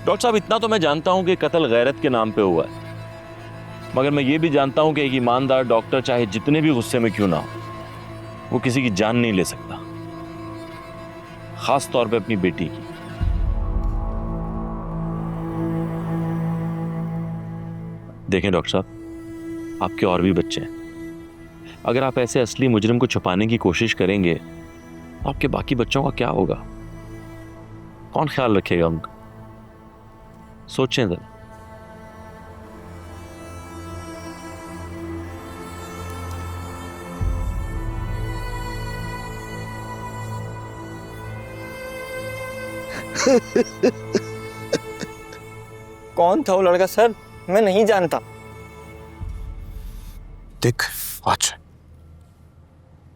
Doctor साहब, इतना तो मैं जानता हूं कि कत्ल गैरत के नाम पे हुआ है, मगर मैं ये भी जानता हूं कि एक ईमानदार डॉक्टर चाहे जितने भी गुस्से में क्यों ना हो, वो किसी की जान नहीं ले सकता, खास तौर पे अपनी बेटी की। देखें डॉक्टर साहब, आपके और भी बच्चे हैं। अगर आप ऐसे असली मुजरिम को छुपाने की कोशिश करेंगे तो आपके बाकी बच्चों का क्या होगा? कौन ख्याल रखेगा उनका? सोचें जरा। कौन था वो लड़का सर? मैं नहीं जानता। देख आज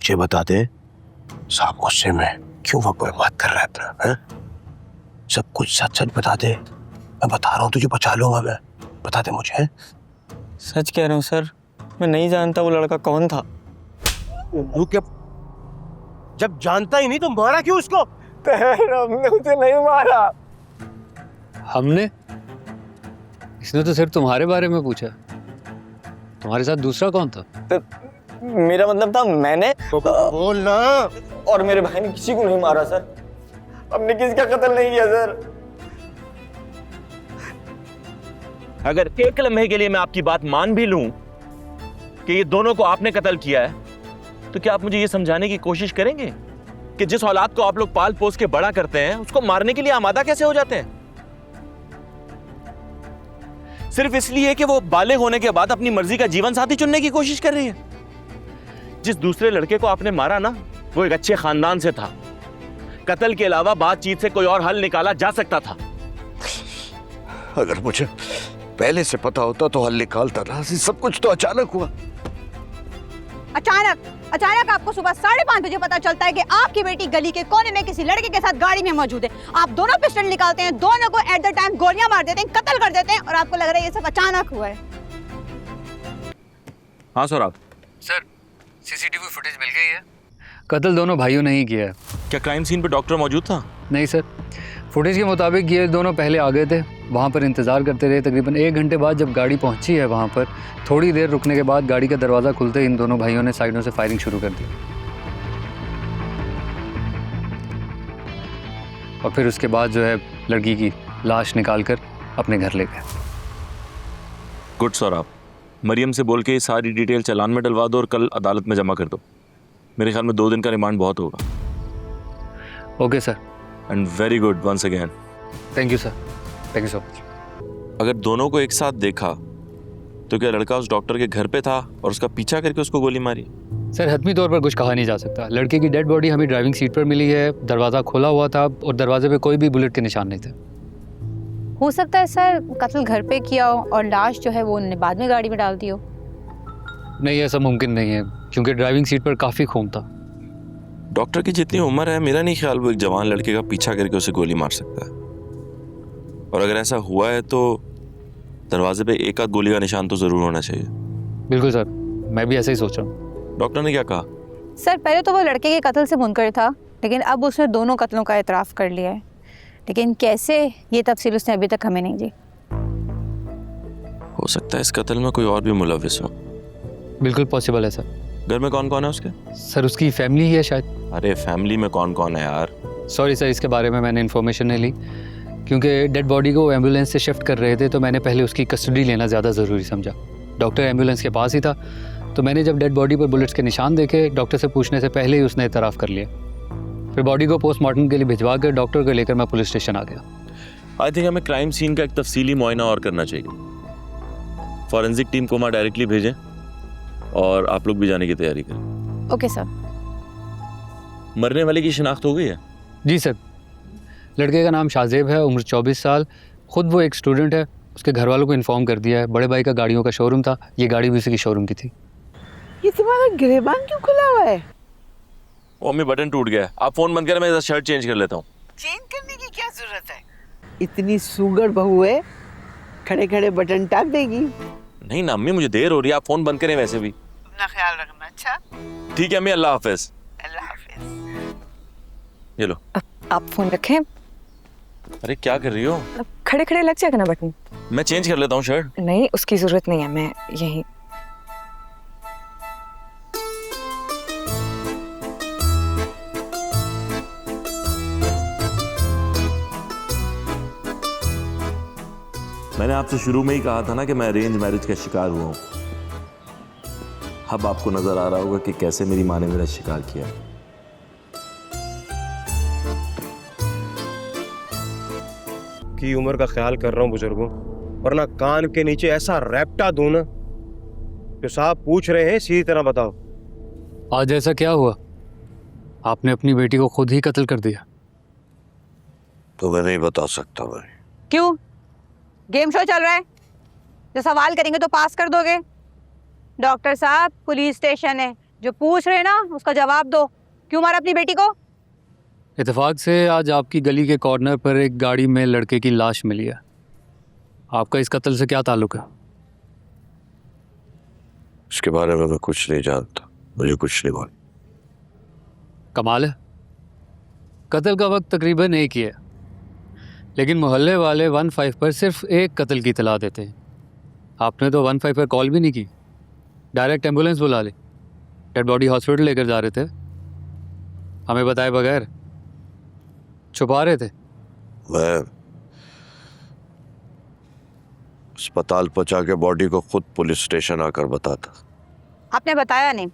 ये बता दे, साहब गुस्से में क्यों वक्त बर्बाद कर रहा है अपना? सब कुछ सच सच बता दे, मैं बता रहा हूँ तुझे बचा लूंगा मैं। बता दे मुझे। सच कह रहा हूँ सर, मैं नहीं जानता वो लड़का कौन था। तू क्या जब जानता ही नहीं तो मारा क्यों उसको? हमने उसे नहीं मारा। हमने? इसने तो सिर्फ तुम्हारे बारे में पूछा। तुम्हारे साथ दूसरा कौन था? तो मेरा मतलब था मैंने बोल ना। और मेरे भाई ने किसी को नहीं मारा सर। हमने किसी का कत्ल नहीं किया सर। अगर एक लम्हे के लिए मैं आपकी बात मान भी लूं कि ये दोनों को आपने कत्ल किया है, तो क्या आप मुझे ये समझाने की कोशिश करेंगे कि जिस औलाद को आप लोग पाल पोस के बड़ा करते हैं उसको मारने के लिए आमादा कैसे हो जाते हैं? सिर्फ इसलिए कि वो बालिग होने के बाद अपनी मर्जी का जीवन साथी चुनने की कोशिश कर रही है। जिस दूसरे लड़के को आपने मारा ना, वो एक अच्छे खानदान से था। कत्ल के अलावा बातचीत से कोई और हल निकाला जा सकता था। अगर मुझे पहले से पता होता तो हल निकालता ना। सब कुछ तो अचानक हुआ। अचानक आपको सुबह 5:30 बजे पता चलता है कि आपकी बेटी गली के कोने में किसी लड़के के साथ गाड़ी में मौजूद है। आप दोनों पिस्टल निकालते हैं, दोनों को एट द टाइम गोलियां मार देते हैं, कत्ल कर देते हैं, और आपको लग रहा है ये सब अचानक हुआ है। हाँ सर। आप सर, सीसीटीवी फुटेज मिल गई है? कत्ल दोनों भाइयों ने ही किया है। क्या क्राइम सीन पे डॉक्टर मौजूद था? नहीं सर, फुटेज के मुताबिक ये दोनों पहले आ गए थे, वहाँ पर इंतज़ार करते रहे। तकरीबन 1 घंटे बाद जब गाड़ी पहुँची है वहाँ पर, थोड़ी देर रुकने के बाद गाड़ी का दरवाज़ा खुलते ही इन दोनों भाइयों ने साइडों से फायरिंग शुरू कर दी, और फिर उसके बाद जो है लड़की की लाश निकाल कर अपने घर ले गए। Good sir. आप मरियम से बोल के ये सारी डिटेल चालान में डलवा दो और कल अदालत में जमा कर दो। मेरे ख्याल में 2 दिन का रिमांड बहुत होगा। Okay sir. And very good once again. Thank you sir, thank you so much. अगर दोनों को एक साथ देखा तो क्या लड़का उस डॉक्टर के घर पे था और उसका पीछा करके उसको गोली मारी? सर हतमी तौर पर कुछ कहा नहीं जा सकता। लड़के की डेड बॉडी हमें ड्राइविंग सीट पर मिली है, दरवाज़ा खोला हुआ था और दरवाजे पे कोई भी बुलेट के निशान नहीं थे। हो सकता है सर कत्ल घर पे किया हो और लाश जो है वो उन्होंने बाद में गाड़ी में डाल दी हो। नहीं, ऐसा मुमकिन नहीं है, क्योंकि ड्राइविंग सीट पर काफ़ी खून था। डॉक्टर की जितनी उम्र है, मेरा नहीं ख्याल वो एक जवान लड़के का पीछा करके उसे गोली मार सकता है। और अगर ऐसा हुआ है तो दरवाजे पे एक आध गोली का निशान तो जरूर होना चाहिए। बिल्कुल सर, मैं भी ऐसा ही सोच रहा हूँ। डॉक्टर ने क्या कहा? सर पहले तो वो लड़के के कत्ल से मुनकर था, लेकिन अब उसने दोनों कत्लों का एतराफ़ कर लिया है, लेकिन कैसे ये तफसील उसने अभी तक हमें नहीं दी। हो सकता है इस कत्ल में कोई और भी मुलविस हो। बिल्कुल पॉसिबल है सर। घर में कौन कौन है उसके? सर उसकी फैमिली ही है शायद। अरे फैमिली में कौन कौन है यार? सॉरी सर, इसके बारे में मैंने इन्फॉर्मेशन नहीं ली, क्योंकि डेड बॉडी को एम्बुलेंस से शिफ्ट कर रहे थे, तो मैंने पहले उसकी कस्टडी लेना ज़्यादा ज़रूरी समझा। डॉक्टर एम्बुलेंस के पास ही था, तो मैंने जब डेड बॉडी पर बुलेट्स के निशान देखे, डॉक्टर से पूछने से पहले ही उसने इतराफ़ कर लिया। फिर बॉडी को पोस्टमार्टम के लिए भिजवा कर डॉक्टर को लेकर मैं पुलिस स्टेशन आ गया। आई थिंक हमें क्राइम सीन का एक तफसीली मुआयना और करना चाहिए। फॉरेंसिक टीम को वहाँ डायरेक्टली भेजें और आप लोग भी जाने की तैयारी करें। Okay sir. मरने वाले की शिनाख्त हो गई है? जी सर, लड़के का नाम शाहजेब है, उम्र 24 साल, खुद वो एक स्टूडेंट है। उसके घर वालों को इन्फॉर्म कर दिया है। बड़े भाई का गाड़ियों का शोरूम था, ये गाड़ी भी उसी की शोरूम की थी। ये तुम्हारा गिरेबान क्यों खुला हुआ है? वो मम्मी बटन टूट गया है। आप फोन बंद करें, मैं शर्ट चेंज कर लेता हूँ। चेंज करने की क्या जरूरत है? इतनी सुगर बहू है, खड़े खड़े बटन टाप देगी। नहीं ना अम्मी, मुझे देर हो रही है, आप फोन बंद करें। वैसे भी अपना ख्याल रखना। अच्छा ठीक है अम्मी, अल्लाह हाफिज। अल्लाह हाफिज। ये लो। आप फ़ोन रखें। अरे क्या कर रही हो? खड़े खड़े लग जाएगा ना बटन। मैं चेंज कर लेता हूँ शर्ट। नहीं, उसकी जरूरत नहीं है, मैं यही। मैंने आपसे शुरू में ही कहा था ना कि मैं अरेंज मैरिज का शिकार हुआ हूँ। अब आपको नजर आ रहा होगा कि कैसे मेरी माँ ने मेरा शिकार किया। की उम्र का ख्याल कर रहा हूँ बुजुर्गों, वरना कान के नीचे ऐसा रैप्टा दूं ना। जो साहब पूछ रहे हैं सीधी तरह बताओ। आज ऐसा क्या हुआ? आपने अपनी बेटी को खुद ही कत्ल कर दिया। तो मैं नहीं बता सकता भाई। क्यों? गेम शो चल रहा है, जो सवाल करेंगे तो पास कर दोगे? डॉक्टर साहब, पुलिस स्टेशन है, जो पूछ रहे हैं ना उसका जवाब दो। क्यों मारा अपनी बेटी को? इत्तेफाक से आज आपकी गली के कॉर्नर पर एक गाड़ी में लड़के की लाश मिली है। आपका इस कत्ल से क्या ताल्लुक है? इसके बारे में मैं कुछ नहीं जानता, मुझे कुछ नहीं मालूम। कमाल है, कत्ल का वक्त तकरीबन एक ही है, लेकिन मोहल्ले वाले 15 पर सिर्फ एक कत्ल की इतला देते हैं। आपने तो 15 पर कॉल भी नहीं की, डायरेक्ट एम्बुलेंस बुला ली। डेड बॉडी हॉस्पिटल लेकर जा रहे थे, हमें बताए बगैर छुपा रहे थे। मैं अस्पताल पहुंचा के बॉडी को खुद पुलिस स्टेशन आकर बताता। आपने बताया नहीं।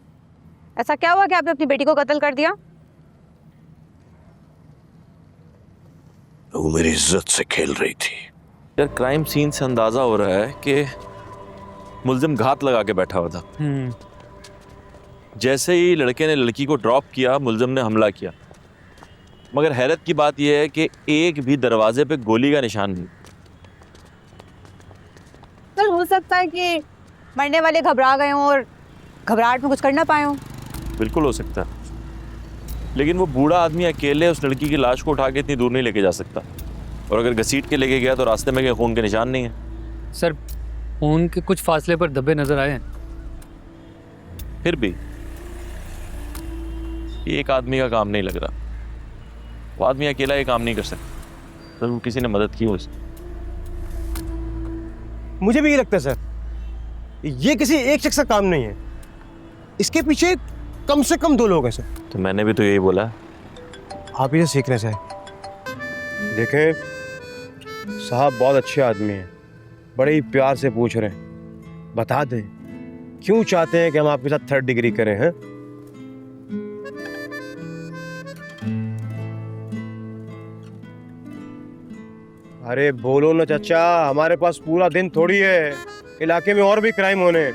ऐसा क्या हुआ कि आपने अपनी बेटी को कत्ल कर दिया? वो मेरी इज्जत से खेल रही थी। यार क्राइम सीन से अंदाजा हो रहा है कि मुल्जिम घात लगा के बैठा हुआ था। जैसे ही लड़के ने लड़की को ड्रॉप किया, मुल्जिम ने हमला किया। मगर हैरत की बात यह है कि एक भी दरवाजे पे गोली का निशान नहीं। तो हो सकता है कि मरने वाले घबरा गए हों और घबराहट में कुछ कर ना पाए हों। बिल्कुल हो सकता है, लेकिन वो बूढ़ा आदमी अकेले उस लड़की की लाश को उठा के इतनी दूर नहीं लेके जा सकता। और अगर घसीट के लेके गया तो रास्ते में कहीं खून के निशान नहीं है। सर, खून के कुछ फासले पर धब्बे नजर आए हैं। फिर भी ये एक आदमी का काम नहीं लग रहा। वो आदमी अकेला ये काम नहीं कर सकता, जरूर किसी ने मदद की हो उसकी। मुझे भी ये लगता है सर, ये किसी एक शख्स का काम नहीं है, इसके पीछे कम से कम 2 लोग हैं सर। तो मैंने भी तो यही बोला। आप इसे सीख रहे हैं। देखें साहब, बहुत अच्छे आदमी हैं, बड़े ही प्यार से पूछ रहे हैं, बता दें क्यों चाहते हैं कि हम आपके साथ 3rd डिग्री करें? हैं अरे बोलो ना चाचा, हमारे पास पूरा दिन थोड़ी है, इलाके में और भी क्राइम होने हैं।